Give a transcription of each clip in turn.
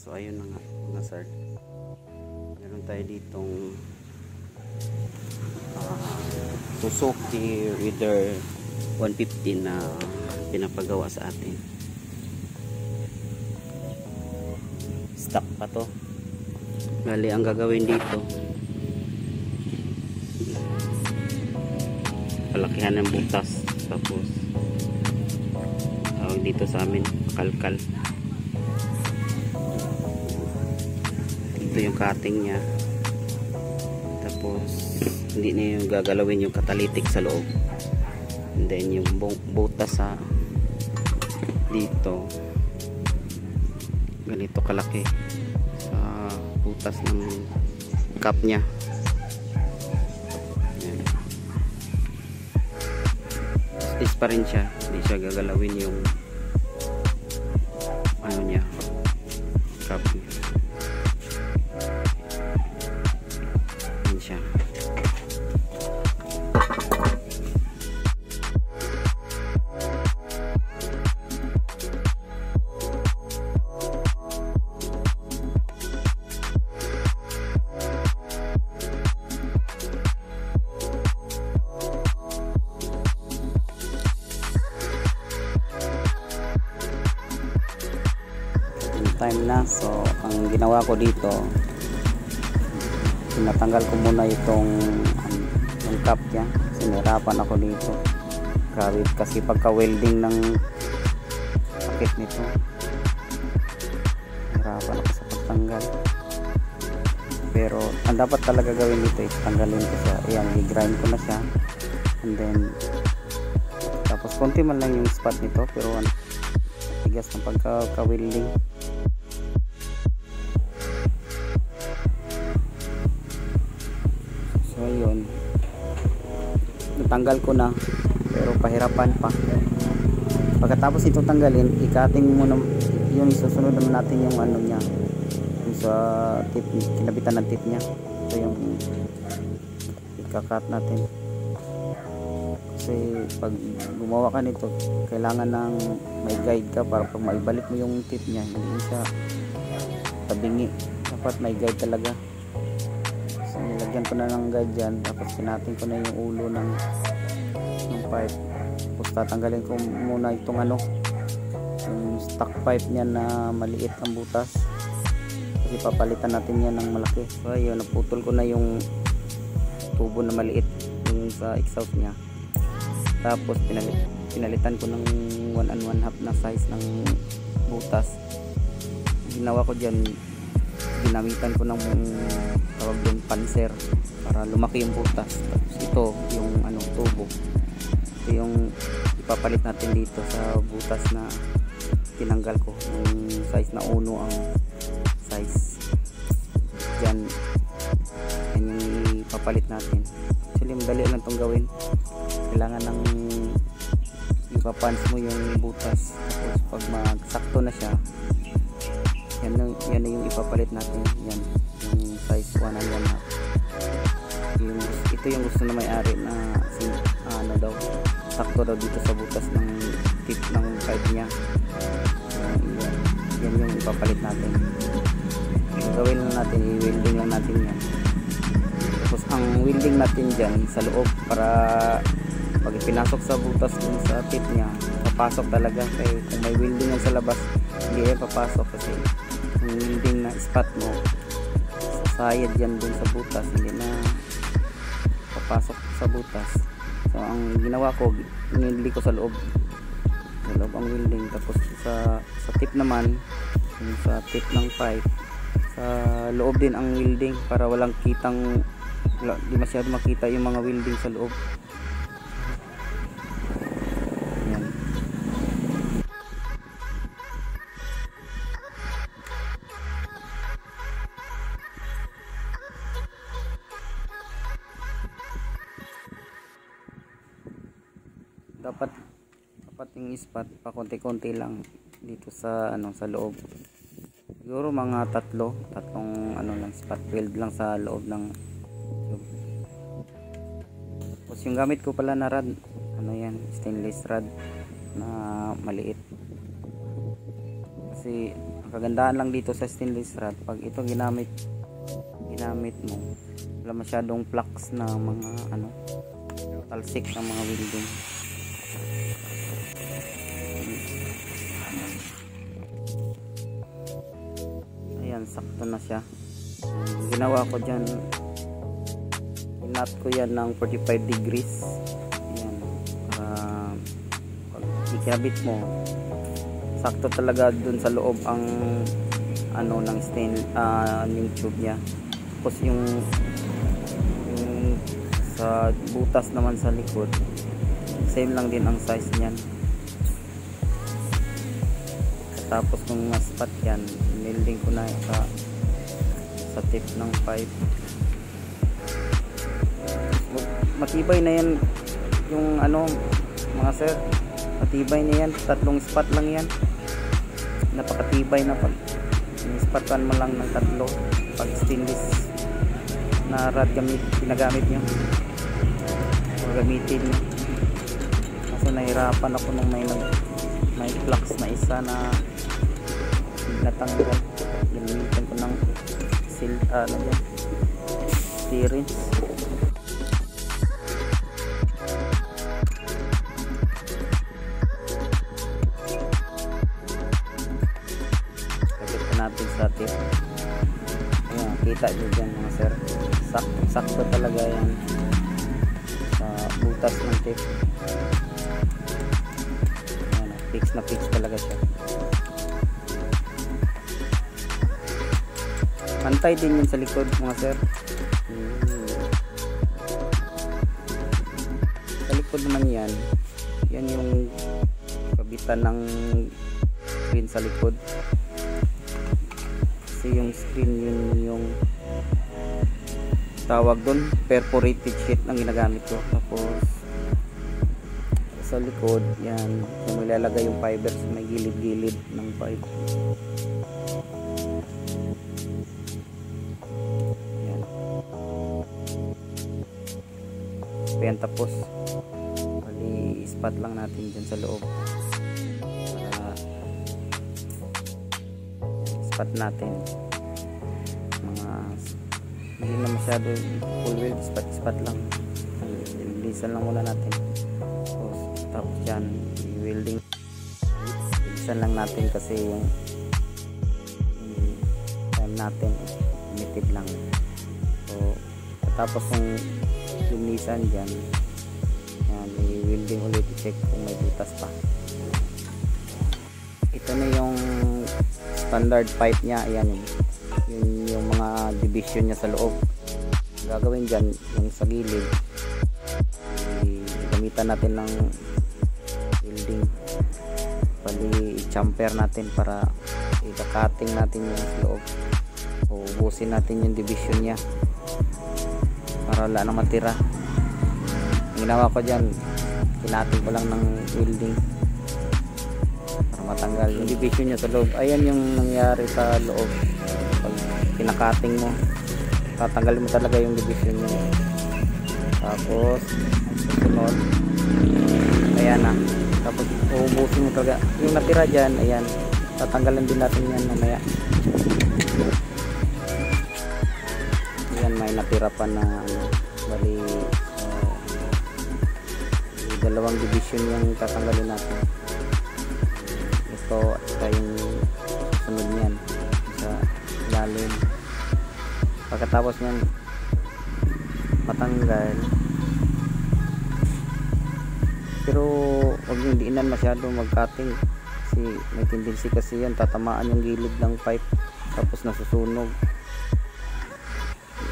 So ayun na nga mga sir, meron tayo ditong Suzuki Raider 150 na pinapagawa sa atin. Stock pa to. Bali ang gagawin dito, palakihan ng butas, tapos tawag dito sa amin kalkal. Ito yung cutting nya, tapos hindi na yung gagalawin yung catalytic sa loob, and then yung butas sa dito ganito kalaki sa butas ng cap nya. Yan. Stis pa rin siya, hindi siya gagalawin yung ano nya, cap nya. Yan siya. Time na. So ang ginawa ko dito, tinatanggal ko muna itong yung cap nya. Sinirapan ako dito, grabe kasi pagka welding ng sakit nito, hirapan ako sa pagtanggal. Pero ang dapat talaga gawin dito is tanggalin ko siya. Ayan, i-grind ko na siya, and then tapos konti man lang yung spot nito, pero tigas ng pagka-welding. So yun, natanggal ko na, pero pahirapan pa. Pagkatapos ito tanggalin, ikating muna yung isusunod naman natin yung ano nya, yung sa tip, kinabitan ng tip nya. Ito yung ikakat natin, kasi pag gumawa ka nito, kailangan ng may guide ka para pag maibalik mo yung tip nya, hindi siya tabingi. Dapat may guide talaga. So nilagyan ko na ng guide dyan, tapos pinatin ko na yung ulo ng pipe. Tapos tatanggalin ko muna itong ano, yung stock pipe nya na maliit ang butas, kasi papalitan natin yan ng malaki. So ayun, naputol ko na yung tubo na maliit, yung sa exhaust nya. Tapos pinalitan ko ng 1 1/2 na size ng butas. Ginawa ko dyan, ginamitan ko ng tawag doon panser para lumaki yung butas. Tapos ito yung ano, tubo. Ito yung ipapalit natin dito sa butas na tinanggal ko, yung size na uno ang size dyan. Yan yung ipapalit natin. Actually madali lang itong gawin. Kailangan ng ipapans mo yung butas, tapos pag magsakto na siya, yan na yung ipapalit natin. Yan yung size 1 1/2. Ito yung gusto na may-ari na ano daw, sakto daw dito sa butas ng tip ng pipe nya. Yan yung ipapalit natin. Gawin lang natin, i-welding lang natin yan. Tapos ang welding natin dyan sa loob, para pag ipinasok sa butas dun sa tip nya, papasok talaga. Kaya kung may welding yan sa labas, hindi papasok, kasi yung welding na spot mo sasayad yan dun sa butas, hindi na papasok sa butas. So ang ginawa ko, hinili ko sa loob ang welding. Tapos sa tip naman, yung sa tip ng pipe, sa loob din ang welding, para walang kitang, di masyado makita yung mga welding sa loob. Yan. Dapat yung spot pa konti-konti lang dito sa ano, sa loob. Siguro mga tatlong ano lang, spot weld lang sa loob ng tube. Tapos yung gamit ko pala na rod, ano yan, stainless rod na maliit, kasi Ang kagandahan lang dito sa stainless rod, pag ito ginamit mo, wala masyadong flux na mga talsik ng mga welding. Ayan, sakto na siya. Ginawa ko dyan, inat ko yan ng 45 degrees. Ayan, para pag ikinabit mo, sakto talaga dun sa loob ang ng yung tube nya. Tapos yung sa butas naman sa likod, same lang din ang size niyan. Tapos kung naspat yan, nilding ko na sa tip ng pipe. Matibay na yan yung mga sir, matibay na yan, 3 spot lang yan, napakatibay na. Pag spatan mo lang ng 3 pag stainless na rod ginagamit nyo o gamitin nyo. Kasi nahirapan ako nung may flux na isa na natanggal, ginamitan ko ng syringe. Natin sa tip. Ayan, kita nyo dyan mga sir, sakto talaga yan sa butas ng tip. Ayan, fix na fix talaga siya. Pantay din yun sa likod mga sir. Sa likod naman yan yung kabitan ng screen sa likod. Kasi yung screen yung tawag doon, perforated sheet ang ginagamit ko. Tapos sa likod yan yung ilalagay yung fibers, may gilid-gilid ng pipe. Yan. Ayan, tapos i-spot lang natin dyan sa loob para natin mga hindi na masyado full weld, spot lang,ilisan lang muna natin. Tapos dyan i-welding, ilisan lang natin kasi yung time natin limited lang. So tapos kung linisan dyan, yan, i-welding ulit, i-check kung may butas pa. Ito na yung standard pipe nya. Ayan yung mga division nya sa loob. Gagawin dyan yung sa gilid, gamitan natin ng welding, pali i-chamfer natin para i-cutting natin yung sa loob, o ubusin natin yung division nya para wala na matira. Ang ginawa ko dyan, kinating ko lang ng welding matanggal yung division niya sa loob. Ayan yung nangyari sa loob. Pag kinakating mo, tatanggalin mo talaga yung division niya. Tapos susunod, ayan na. Tapos uubusin mo talaga yung natira dyan. Ayan, tatanggalin din natin yan mamaya. Ayan, may natira pa na bali dalawang division yung tatanggalin natin. At saka yung sunod niyan sa ilalim. Pagkatapos niyan matanggal, pero huwag yung diinan masyado mag-cutting kasi may tendency kasi yan tatamaan yung gilid ng pipe tapos nasusunog.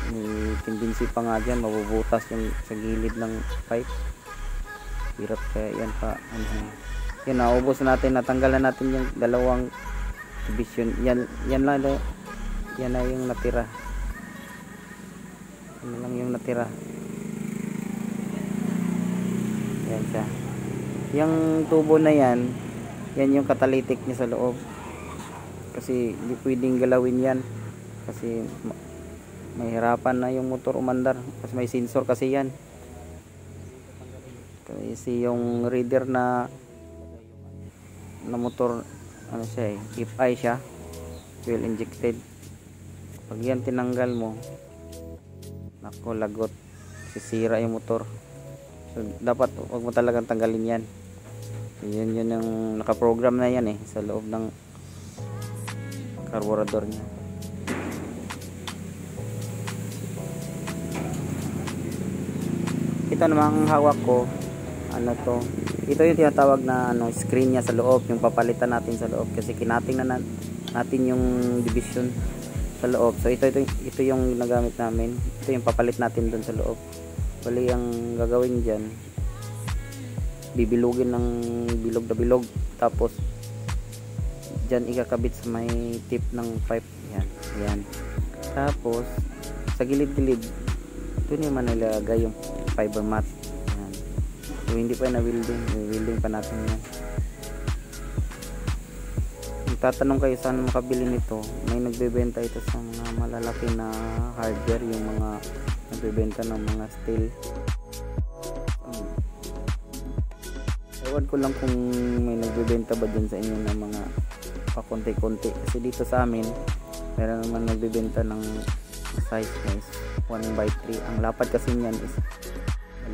May tendency pa nga dyan mabubutas yung sa gilid ng pipe. Hirap kaya yan pa yun, naubos natin, natanggalan natin yung dalawang division. Yan lang, yan na yung natira. Yan lang yung natira. Yan siya. Yung tubo na yan yung catalytic niya sa loob. Kasi hindi pwedeng galawin yan. Kasi may hirapan na yung motor umandar. Kasi may sensor kasi yan. Kasi yung reader na motor, siya keep eye siya, fuel injected. Pag yan tinanggal mo, nako lagot, sisira yung motor. So dapat wag mo talagang tanggalin yan. So, yun yung nakaprogram na yan sa loob ng carburetor niya. Ito namang hawak ko, ito yung tinatawag na screen niya sa loob, yung papalitan natin sa loob kasi kinating na natin yung division sa loob. So ito yung nagamit namin. Ito yung papalit natin doon sa loob. Bali ang gagawin diyan, bibilugin ng bilog na bilog, tapos diyan ikakabit sa may tip ng pipe. Yan. Tapos sa gilid-gilid ito naman nilagay yung fiber mat. Yan. So hindi pa na-welding pa natin yan. Kung tatanong kayo saan makabili nito, may nagbebenta ito sa mga malalaki na hardware, yung mga nagbebenta ng mga steel. Ewan ko lang kung may nagbebenta ba dyan sa inyo ng mga pakonti-konti, kasi dito sa amin meron naman nagbebenta ng size guys, 1x3. Ang lapad kasi niyan is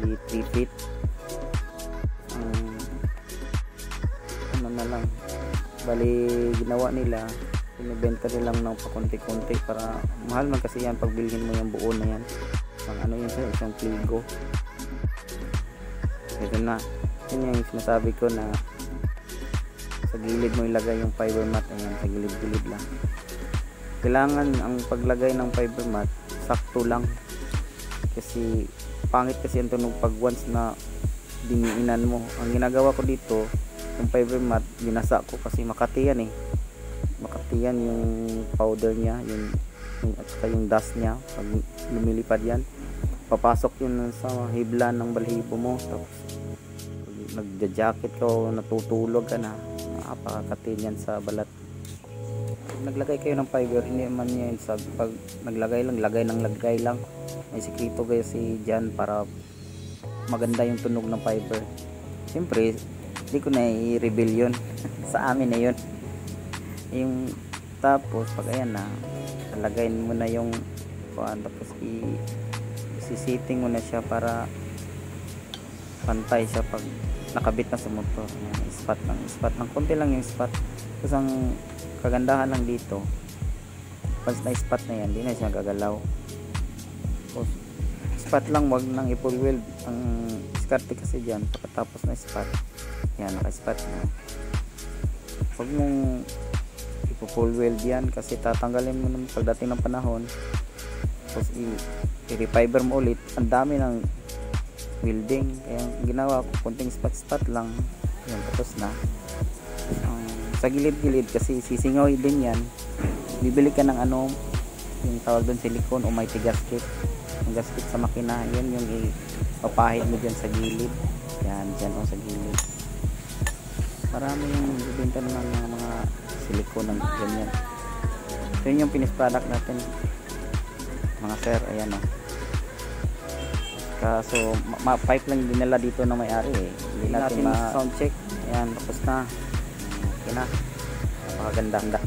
3 feet. Na lang, bali ginawa nila, binibenta nilang ng pakonti-konti para mahal man kasi yan pag bilhin mo yung buo na yan. Yun sa isang pligo. Ito na, yun yung sinasabi ko na sa gilid mo ilagay yung fiber mat. Ayan, sa gilid-gilid lang. Kailangan ang paglagay ng fiber mat sakto lang, kasi pangit kasi ang tunog pag once na diniinan mo. Ang ginagawa ko dito, yung fiber mat binasa ko kasi makati yan makati yan yung powder niya, yung at saka yung dust niya. Pag lumilipad yan, papasok yun sa hibla ng balahibo mo. Tapos nagja-jacket ka o natutulog ka na, napakakati yan sa balat. Naglagay kayo ng fiber, hindi man yan sa pag naglagay lang, lagay lang. May sikrito kayo dyan para maganda yung tunog ng fiber. Siyempre hindi ko na i-reveal yun sa amin na yun. Yung tapos pag ayan na, lagayin mo na yung tapos i-sitting mo na siya para pantay siya pag nakabit na sa motor. Spot lang, konti lang yung spot. Tapos ang kagandahan lang dito, once na spot na yan, hindi na siya gagalaw. Tapos spot lang, wag nang i-full weld. Ang diskarte kasi dyan, pagkatapos na spot, yan, naka-spot na, wag mong i-full weld yan kasi tatanggalin mo nung pagdating ng panahon. Tapos i-refiber mo ulit, ang dami ng welding. Kaya ginawa ko, konting spot lang yan, tapos na. Sa gilid-gilid kasi sisingaw din yan, bibili ka ng yung tawag doon silicone o mighty gasket. Yung gasket sa makina, yan yung ipapahid mo dyan sa gilid. Yan, dyan sa gilid. Marami yung bibenta naman ng mga silicone ng ganyan. Ito yung finished product natin mga sir. Ayan kaso pipe lang din nila dito na may-ari hindi natin sound check. Ayan, tapos na. Okay na, napakaganda.